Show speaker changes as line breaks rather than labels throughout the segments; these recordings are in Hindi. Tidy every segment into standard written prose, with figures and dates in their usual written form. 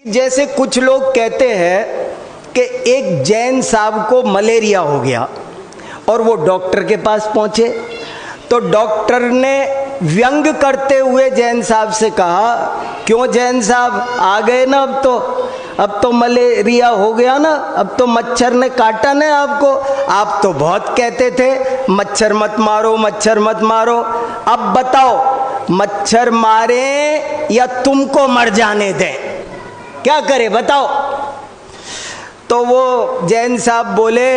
जैसे कुछ लोग कहते हैं कि एक जैन साहब को मलेरिया हो गया और वो डॉक्टर के पास पहुंचे, तो डॉक्टर ने व्यंग करते हुए जैन साहब से कहा, क्यों जैन साहब आ गए ना, अब तो मलेरिया हो गया ना, अब तो मच्छर ने काटा ना आपको, आप तो बहुत कहते थे मच्छर मत मारो मच्छर मत मारो, अब बताओ मच्छर मारे या तुमको मर जाने दें, क्या करे बताओ। तो वो जैन साहब बोले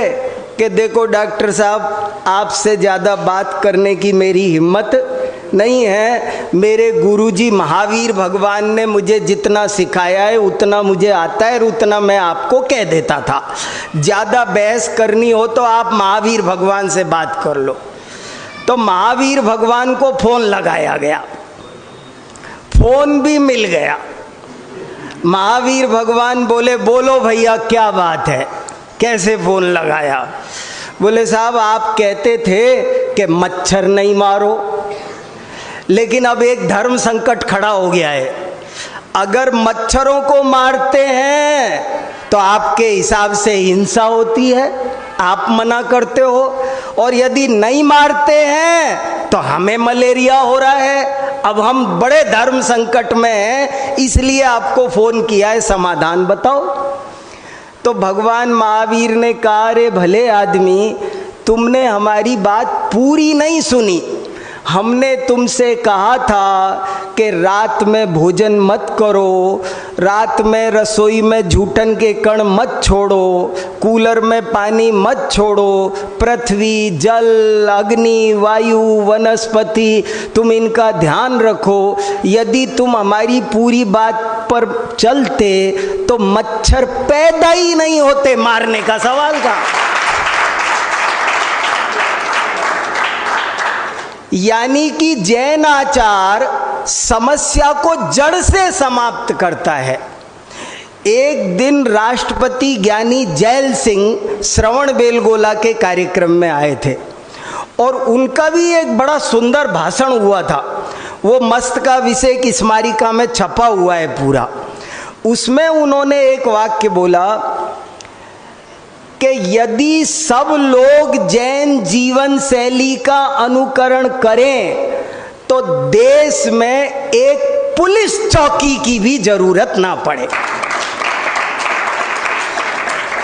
कि देखो डॉक्टर साहब, आपसे ज़्यादा बात करने की मेरी हिम्मत नहीं है, मेरे गुरुजी महावीर भगवान ने मुझे जितना सिखाया है उतना मुझे आता है और उतना मैं आपको कह देता था, ज़्यादा बहस करनी हो तो आप महावीर भगवान से बात कर लो। तो महावीर भगवान को फ़ोन लगाया गया, फ़ोन भी मिल गया। महावीर भगवान बोले, बोलो भैया क्या बात है, कैसे फ़ोन लगाया। बोले साहब आप कहते थे कि मच्छर नहीं मारो, लेकिन अब एक धर्म संकट खड़ा हो गया है, अगर मच्छरों को मारते हैं तो आपके हिसाब से हिंसा होती है, आप मना करते हो, और यदि नहीं मारते हैं तो हमें मलेरिया हो रहा है, अब हम बड़े धर्म संकट में हैं, इसलिए आपको फ़ोन किया है, समाधान बताओ। तो भगवान महावीर ने कहा, अरे भले आदमी, तुमने हमारी बात पूरी नहीं सुनी, हमने तुमसे कहा था कि रात में भोजन मत करो, रात में रसोई में जूठन के कण मत छोड़ो, कूलर में पानी मत छोड़ो, पृथ्वी जल अग्नि वायु वनस्पति तुम इनका ध्यान रखो। यदि तुम हमारी पूरी बात पर चलते तो मच्छर पैदा ही नहीं होते, मारने का सवाल था। यानी कि जैन आचार समस्या को जड़ से समाप्त करता है। एक दिन राष्ट्रपति ज्ञानी जैल सिंह श्रवणबेलगोला के कार्यक्रम में आए थे और उनका भी एक बड़ा सुंदर भाषण हुआ था, वो मस्तका विषय की स्मारिका में छपा हुआ है पूरा। उसमें उन्होंने एक वाक्य बोला कि यदि सब लोग जैन जीवन शैली का अनुकरण करें तो देश में एक पुलिस चौकी की भी जरूरत ना पड़े।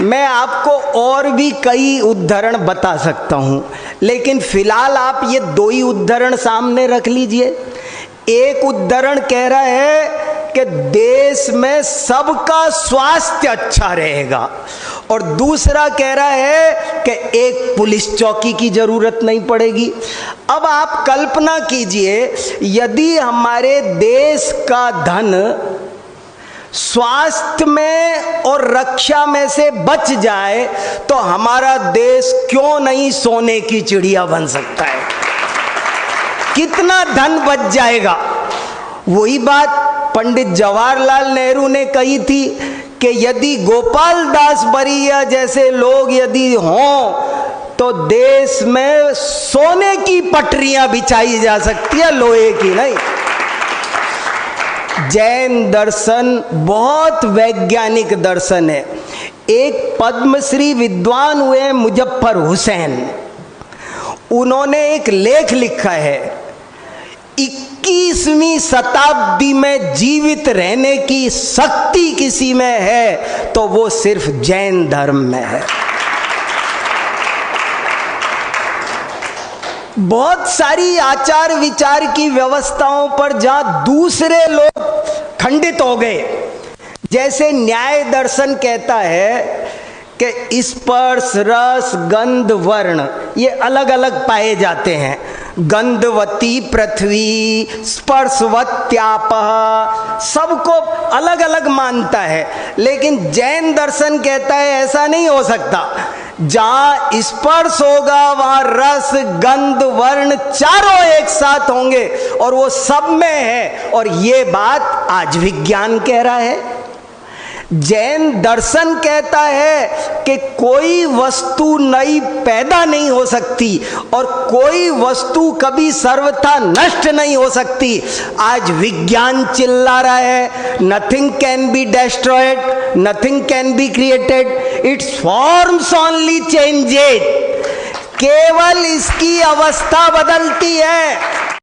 मैं आपको और भी कई उदाहरण बता सकता हूं, लेकिन फिलहाल आप ये दो ही उदाहरण सामने रख लीजिए। एक उदाहरण कह रहा है कि देश में सबका स्वास्थ्य अच्छा रहेगा, और दूसरा कह रहा है कि एक पुलिस चौकी की जरूरत नहीं पड़ेगी। अब आप कल्पना कीजिए, यदि हमारे देश का धन स्वास्थ्य में और रक्षा में से बच जाए तो हमारा देश क्यों नहीं सोने की चिड़िया बन सकता है। कितना धन बच जाएगा। वही बात पंडित जवाहरलाल नेहरू ने कही थी कि यदि गोपाल दास बरिया जैसे लोग यदि हों तो देश में सोने की पटरियां बिछाई जा सकती है, लोहे की नहीं। जैन दर्शन बहुत वैज्ञानिक दर्शन है। एक पद्मश्री विद्वान हुए मुजफ्फर हुसैन, उन्होंने एक लेख लिखा है, 21वीं शताब्दी में जीवित रहने की शक्ति किसी में है तो वो सिर्फ जैन धर्म में है। बहुत सारी आचार विचार की व्यवस्थाओं पर जहां दूसरे लोग खंडित हो गए, जैसे न्याय दर्शन कहता है कि स्पर्श रस गंध वर्ण ये अलग अलग पाए जाते हैं, गंधवती पृथ्वी स्पर्शवत्यापः, सबको अलग अलग मानता है। लेकिन जैन दर्शन कहता है ऐसा नहीं हो सकता, जहां स्पर्श होगा वहां रस गंध वर्ण चारों एक साथ होंगे और वो सब में है, और ये बात आज विज्ञान कह रहा है। जैन दर्शन कहता है कि कोई वस्तु नई पैदा नहीं हो सकती और कोई वस्तु कभी सर्वथा नष्ट नहीं हो सकती। आज विज्ञान चिल्ला रहा है nothing can be destroyed, nothing can be created, it's forms only changes. केवल इसकी अवस्था बदलती है।